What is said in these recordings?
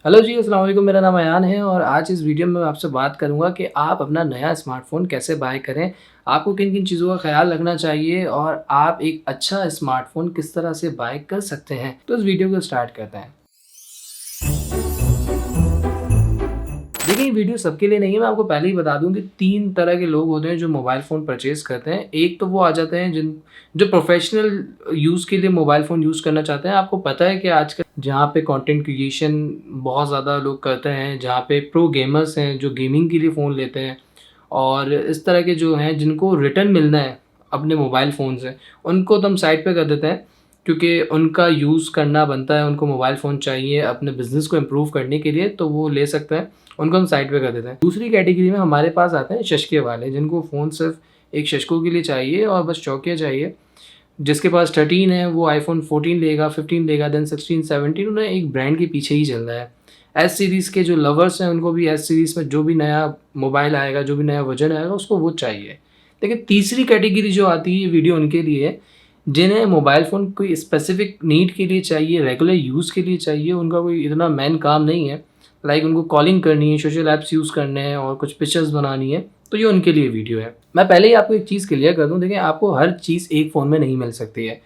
Hello जी, अस्सलाम वालेकुम। मेरा नाम अयान है और आज इस वीडियो में मैं आपसे बात करूँगा कि आप अपना नया स्मार्टफ़ोन कैसे बाय करें, आपको किन-किन चीज़ों का ख़्याल रखना चाहिए और आप एक अच्छा स्मार्टफ़ोन किस तरह से बाय कर सकते हैं। तो इस वीडियो को स्टार्ट करते हैं। देखिए, ये वीडियो सबके लिए नहीं है, मैं आपको पहले ही बता दूँ कि 3 तरह के लोग होते हैं जो मोबाइल फ़ोन परचेज़ करते हैं। एक तो वो आ जाते हैं जो प्रोफ़ेशनल यूज़ के लिए मोबाइल फ़ोन यूज़ करना चाहते हैं। आपको पता है कि आजकल जहाँ पे कंटेंट क्रिएशन बहुत ज़्यादा लोग करते हैं, जहाँ पे प्रो गेमर्स हैं जो गेमिंग के लिए फ़ोन लेते हैं और इस तरह के जो हैं जिनको रिटर्न मिलना है अपने मोबाइल फ़ोन से, उनको तो हम साइड पे कर देते हैं क्योंकि उनका यूज़ करना बनता है, उनको मोबाइल फ़ोन चाहिए अपने बिज़नेस को इम्प्रूव करने के लिए, तो वो ले सकते हैं। उनको हम साइड पे कर देते हैं। दूसरी कैटेगरी में हमारे पास आते हैं शशके वाले, जिनको फ़ोन सिर्फ़ एक शशकों के लिए चाहिए और बस शौकिया चाहिए। जिसके पास 13 है वो आईफ़ोन 14 लेगा, 15 लेगा, देन 16, 17, उन्हें एक ब्रांड के पीछे ही चलना है। एस सीरीज़ के जो लवर्स हैं उनको भी एस सीरीज़ में जो भी नया मोबाइल आएगा, जो भी नया वर्ज़न आएगा उसको वो चाहिए। लेकिन तीसरी कैटेगरी जो आती है ये वीडियो उनके लिए है, जिन्हें मोबाइल फ़ोन कोई स्पेसिफ़िक नीड के लिए चाहिए, रेगुलर यूज़ के लिए चाहिए, उनका कोई इतना मेन काम नहीं है। लाइक उनको कॉलिंग करनी है, सोशल ऐप्स यूज़ करने हैं और कुछ पिक्चर्स बनानी है, तो ये उनके लिए वीडियो है। मैं पहले ही आपको एक चीज़ क्लियर कर दूँ, देखिए आपको हर चीज़ एक फ़ोन में नहीं मिल सकती है।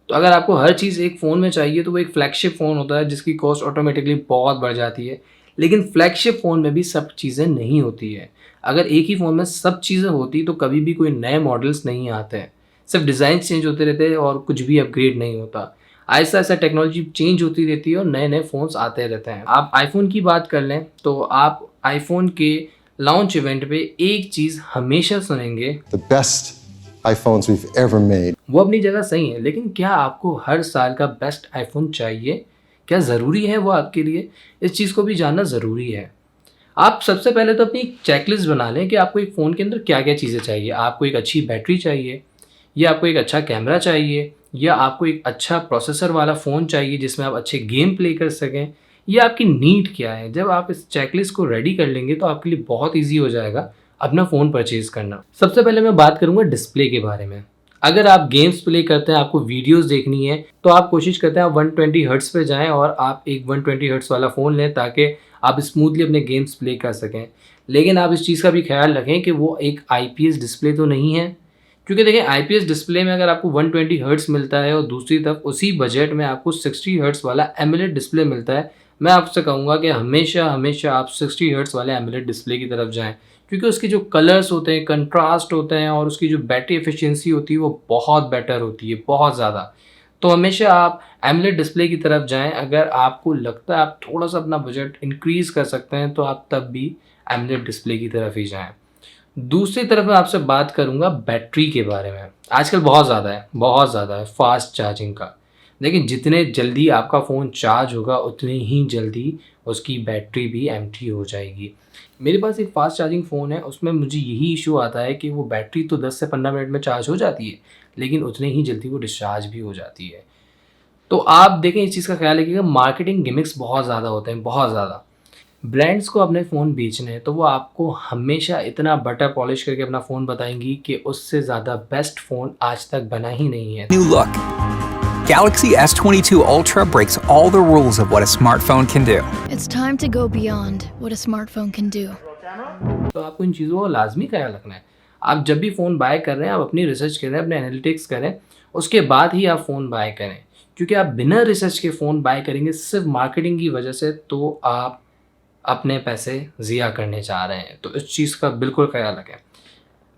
तो अगर आपको हर चीज़ एक फ़ोन में चाहिए तो वो एक फ्लैगशिप फ़ोन होता है जिसकी कॉस्ट ऑटोमेटिकली बहुत बढ़ जाती है। लेकिन फ्लैगशिप फ़ोन में भी सब चीज़ें नहीं होती है। अगर एक ही फ़ोन में सब चीज़ें होती तो कभी भी कोई नए मॉडल्स नहीं आते हैं। सिर्फ़ डिज़ाइन्स चेंज होते रहते हैं और कुछ भी अपग्रेड नहीं होता। आहिस्ता-आहिस्ता टेक्नोलॉजी चेंज होती रहती है और नए-नए फ़ोन्स आते रहते हैं। आप आईफ़ोन की बात कर लें तो आप आईफ़ोन के लॉन्च इवेंट पे एक चीज़ हमेशा सुनेंगे, The best iPhones we've ever made. वो अपनी जगह सही है, लेकिन क्या आपको हर साल का बेस्ट आईफ़ोन चाहिए? क्या ज़रूरी है वो आपके लिए? इस चीज़ को भी जानना ज़रूरी है। आप सबसे पहले तो अपनी एक चेकलिस्ट बना लें कि आपको एक फ़ोन के अंदर क्या-क्या चीज़ें चाहिए। आपको एक अच्छी बैटरी चाहिए, या आपको एक अच्छा कैमरा चाहिए, या आपको एक अच्छा प्रोसेसर वाला फ़ोन चाहिए जिसमें आप अच्छे गेम प्ले कर सकें, या आपकी नीड क्या है? जब आप इस चेकलिस्ट को रेडी कर लेंगे तो आपके लिए बहुत ईज़ी हो जाएगा अपना फ़ोन परचेज़ करना। सबसे पहले मैं बात करूँगा डिस्प्ले के बारे में। अगर आप गेम्स प्ले करते हैं, आपको वीडियोज़ देखनी है, तो आप कोशिश करते हैं आप 120 हर्ट्ज़ पे जाएँ और आप एक 120 हर्ट्ज़ वाला फ़ोन लें ताकि आप स्मूथली अपने गेम्स प्ले कर सकें। लेकिन आप इस चीज़ का भी ख़्याल रखें कि वो एक आईपीएस डिस्प्ले तो नहीं है, क्योंकि देखिए आईपीएस डिस्प्ले में अगर आपको 120 हर्ट्ज़ मिलता है और दूसरी तरफ उसी बजट में आपको 60 हर्ट्ज़ वाला एमोलेड डिस्प्ले मिलता है, मैं आपसे कहूँगा कि हमेशा आप 60 हर्ट्ज़ वाले एमोलेड डिस्प्ले की तरफ जाएँ। क्योंकि उसके जो कलर्स होते हैं, कंट्रास्ट होते हैं और उसकी जो बैटरी एफिशिएंसी होती है वो बहुत बेटर होती है, बहुत ज़्यादा। तो हमेशा आप एमोलेड डिस्प्ले की तरफ जाएँ। अगर आपको लगता है आप थोड़ा-सा अपना बजट इंक्रीज़ कर सकते हैं तो आप तब भी एमोलेड डिस्प्ले की तरफ ही जाएँ। दूसरी तरफ मैं आपसे बात करूँगा बैटरी के बारे में। आजकल बहुत ज़्यादा है फ़ास्ट चार्जिंग का। लेकिन जितने जल्दी आपका फ़ोन चार्ज होगा उतनी ही जल्दी उसकी बैटरी भी एम्प्टी हो जाएगी। मेरे पास एक फ़ास्ट चार्जिंग फ़ोन है, उसमें मुझे यही इश्यू आता है कि वो बैटरी तो 10 से 15 मिनट में चार्ज हो जाती है, लेकिन उतने ही जल्दी वो डिस्चार्ज भी हो जाती है। तो आप देखें इस चीज़ का ख़्याल रखिएगा, मार्केटिंग गिमिक्स बहुत ज़्यादा होते हैं, बहुत ज़्यादा। ब्रांड्स को अपने फ़ोन बेचने हैं तो वो आपको हमेशा इतना बटर पॉलिश करके अपना फ़ोन बताएँगी कि उससे ज़्यादा बेस्ट फ़ोन आज तक बना ही नहीं है। New look. Galaxy S22 Ultra breaks all the rules of what a smartphone can do. It's time to go beyond what a smartphone can do. तो आपको इन चीज़ों का लाज़मी ख़्याल रखना है। आप जब भी फ़ोन बाय कर रहे हैं, आप अपनी रिसर्च करें, अपने एनालिटिक्स करें, उसके बाद ही आप फ़ोन बाय करें। क्योंकि आप बिना रिसर्च के फ़ोन बाय करेंगे सिर्फ़ मार्केटिंग की वजह से, तो आप अपने पैसे ज़िया करने जा रहे हैं। तो इस चीज़ का बिल्कुल ख़्याल रखें।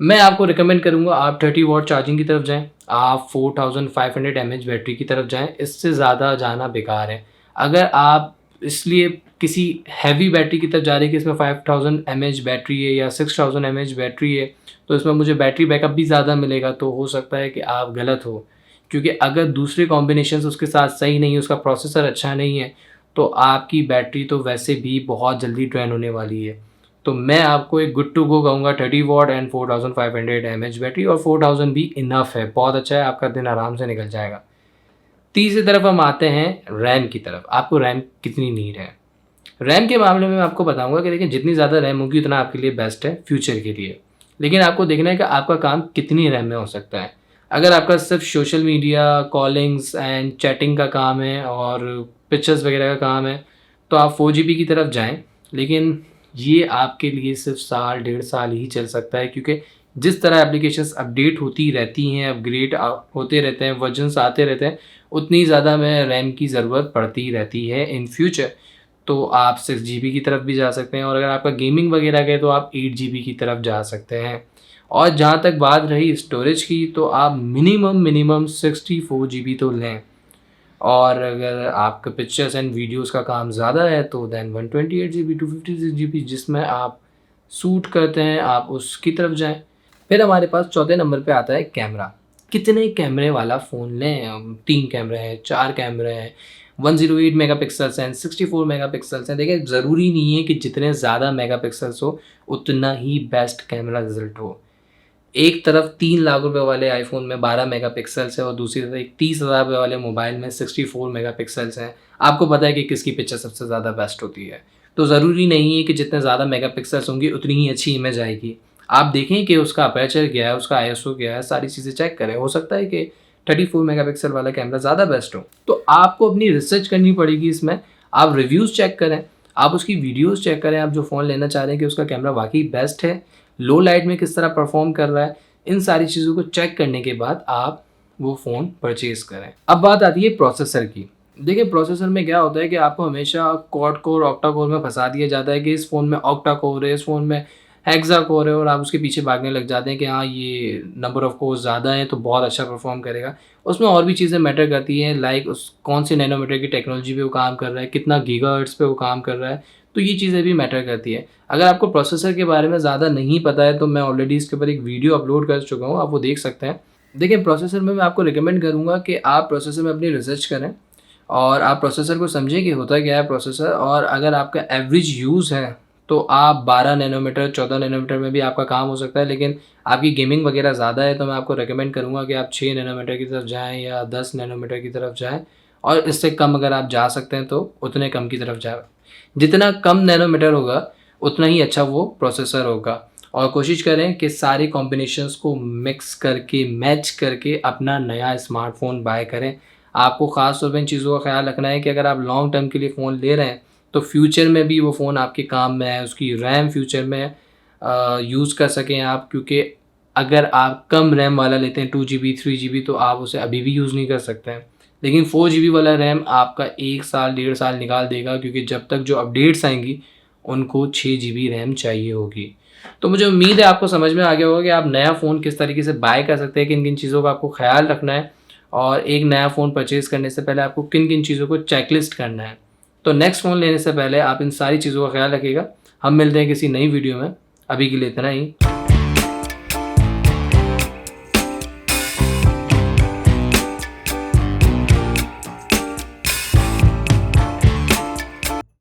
मैं आपको रिकमेंड करूँगा आप 30 वॉट चार्जिंग की तरफ जाएँ, आप 4500 एमएच बैटरी की तरफ जाएँ, इससे ज़्यादा जाना बेकार है। अगर आप इसलिए किसी हैवी बैटरी की तरफ जा रहे हैं कि इसमें 5000 एमएच बैटरी है या 6000 एमएच बैटरी है, तो इसमें मुझे बैटरी बैकअप भी ज़्यादा मिलेगा, तो हो सकता है कि आप गलत हो। क्योंकि अगर दूसरे कॉम्बिनेशंस उसके साथ सही नहीं है, उसका प्रोसेसर अच्छा नहीं है, तो आपकी बैटरी तो वैसे भी बहुत जल्दी ड्रेन होने वाली है। तो मैं आपको एक गुड टू गो कहूँगा 30 वॉट एंड 4500 एमएच बैटरी, और 4000 भी इनफ है, बहुत अच्छा है, आपका दिन आराम से निकल जाएगा। तीसरी तरफ हम आते हैं रैम की तरफ। आपको रैम कितनी नीड है? रैम के मामले में मैं आपको बताऊँगा कि देखिए जितनी ज़्यादा रैम होगी उतना आपके लिए बेस्ट है फ्यूचर के लिए। लेकिन आपको देखना है कि आपका काम कितनी रैम में हो सकता है। अगर आपका सिर्फ social media, callings and chatting का काम है और पिक्चर्स वगैरह का काम है, तो आप 4 GB की तरफ जाएं, लेकिन ये आपके लिए सिर्फ साल 1.5 साल ही चल सकता है, क्योंकि जिस तरह एप्लीकेशंस अपडेट होती रहती हैं, अपग्रेड होते रहते हैं, वर्जन्स आते रहते हैं, उतनी ज़्यादा में रैम की ज़रूरत पड़ती रहती है इन फ्यूचर। तो आप 6 GB की तरफ भी जा सकते हैं, और अगर आपका गेमिंग वगैरह का है तो आप 8 GB की तरफ जा सकते हैं। और जहाँ तक बात रही स्टोरेज की, तो आप मिनिमम 64 GB तो लें, और अगर आपका पिक्चर्स एंड वीडियोस का काम ज़्यादा है तो दैन 128 GB 256 GB जिसमें आप सूट करते हैं आप उसकी तरफ जाएं। फिर हमारे पास चौथे नंबर पे आता है कैमरा। कितने कैमरे वाला फ़ोन लें? 3 कैमरे हैं, 4 कैमरे हैं, 108 मेगापिक्सल्स हैं, 64 मेगापिक्सल्स हैं। देखिए, ज़रूरी नहीं है कि जितने ज़्यादा मेगापिक्सल्स हो उतना ही बेस्ट कैमरा रिजल्ट हो। एक तरफ 3 लाख रुपए वाले आईफोन में 12 मेगापिक्सल्स है और दूसरी तरफ एक 30,000 रुपये वाले मोबाइल में 64 मेगापिक्सल्स हैं। आपको पता है कि किसकी पिक्चर सबसे ज़्यादा बेस्ट होती है। तो ज़रूरी नहीं है कि जितने ज़्यादा मेगापिक्सल्स होंगी उतनी ही अच्छी इमेज आएगी। आप देखें कि उसका अपर्चर क्या है, उसका ISO क्या है, सारी चीज़ें चेक करें। हो सकता है कि 34 मेगापिक्सल वाला कैमरा ज़्यादा बेस्ट हो। तो आपको अपनी रिसर्च करनी पड़ेगी इसमें। आप रिव्यूज़ चेक करें, आप उसकी वीडियोज़ चेक करें, आप जो फ़ोन लेना चाह रहे हैं कि उसका कैमरा वाकई बेस्ट है, लो लाइट में किस तरह परफॉर्म कर रहा है। इन सारी चीज़ों को चेक करने के बाद आप वो फ़ोन परचेज़ करें। अब बात आती है प्रोसेसर की। देखिए, प्रोसेसर में क्या होता है कि आपको हमेशा क्वाड कोर, ऑक्टा कोर में फंसा दिया जाता है कि इस फ़ोन में ऑक्टा कोर है, इस फ़ोन में हेक्सा कोर है, और आप उसके पीछे भागने लग जाते हैं कि हाँ, ये नंबर ऑफ़ कोर्स ज़्यादा है तो बहुत अच्छा परफॉर्म करेगा। उसमें और भी चीज़ें मैटर करती हैं, लाइक उस कौन सी नैनोमीटर की टेक्नोलॉजी पे वो काम कर रहा है, कितना गीगाहर्ट्ज़ पे वो काम कर रहा है, तो ये चीज़ें भी मैटर करती है। अगर आपको प्रोसेसर के बारे में ज़्यादा नहीं पता है तो मैं ऑलरेडी इसके ऊपर एक वीडियो अपलोड कर चुका हूँ, आप वो देख सकते हैं। देखिए, प्रोसेसर में मैं आपको रिकमेंड करूँगा कि आप प्रोसेसर में अपनी रिसर्च करें और आप प्रोसेसर को समझें कि होता क्या है प्रोसेसर। और अगर आपका एवरेज यूज़ है तो आप 12 नैनोमीटर, 14 नैनोमीटर में भी आपका काम हो सकता है, लेकिन आपकी गेमिंग वगैरह ज़्यादा है तो मैं आपको रिकमेंड करूँगा कि आप 6 नैनोमीटर की तरफ जाएँ या 10 नैनोमीटर की तरफ जाएँ, और इससे कम अगर आप जा सकते हैं तो उतने कम की तरफ जाएँ। जितना कम नैनोमीटर होगा उतना ही अच्छा वो प्रोसेसर होगा, और कोशिश करें कि सारे कॉम्बिनेशंस को मिक्स करके, मैच करके अपना नया स्मार्टफ़ोन बाय करें। आपको ख़ास तौर पे इन चीज़ों का ख़्याल रखना है कि अगर आप लॉन्ग टर्म के लिए फ़ोन ले रहे हैं तो फ्यूचर में भी वो फ़ोन आपके काम में आए, उसकी रैम फ्यूचर में यूज़ कर सकें आप। क्योंकि अगर आप कम रैम वाला लेते हैं 2 GB 3 GB तो आप उसे अभी भी यूज़ नहीं कर सकते हैं, लेकिन 4 GB वाला रैम आपका 1 साल 1.5 साल निकाल देगा, क्योंकि जब तक जो अपडेट्स आएंगी उनको 6 GB रैम चाहिए होगी। तो मुझे उम्मीद है आपको समझ में आ गया होगा कि आप नया फ़ोन किस तरीके से बाय कर सकते हैं, किन किन चीज़ों का आपको ख्याल रखना है, और एक नया फ़ोन परचेज़ करने से पहले आपको किन किन चीज़ों को चेकलिस्ट करना है। तो नेक्स्ट फ़ोन लेने से पहले आप इन सारी चीज़ों का ख्याल रखिएगा। हम मिलते हैं किसी नई वीडियो में, अभी के लिए इतना ही।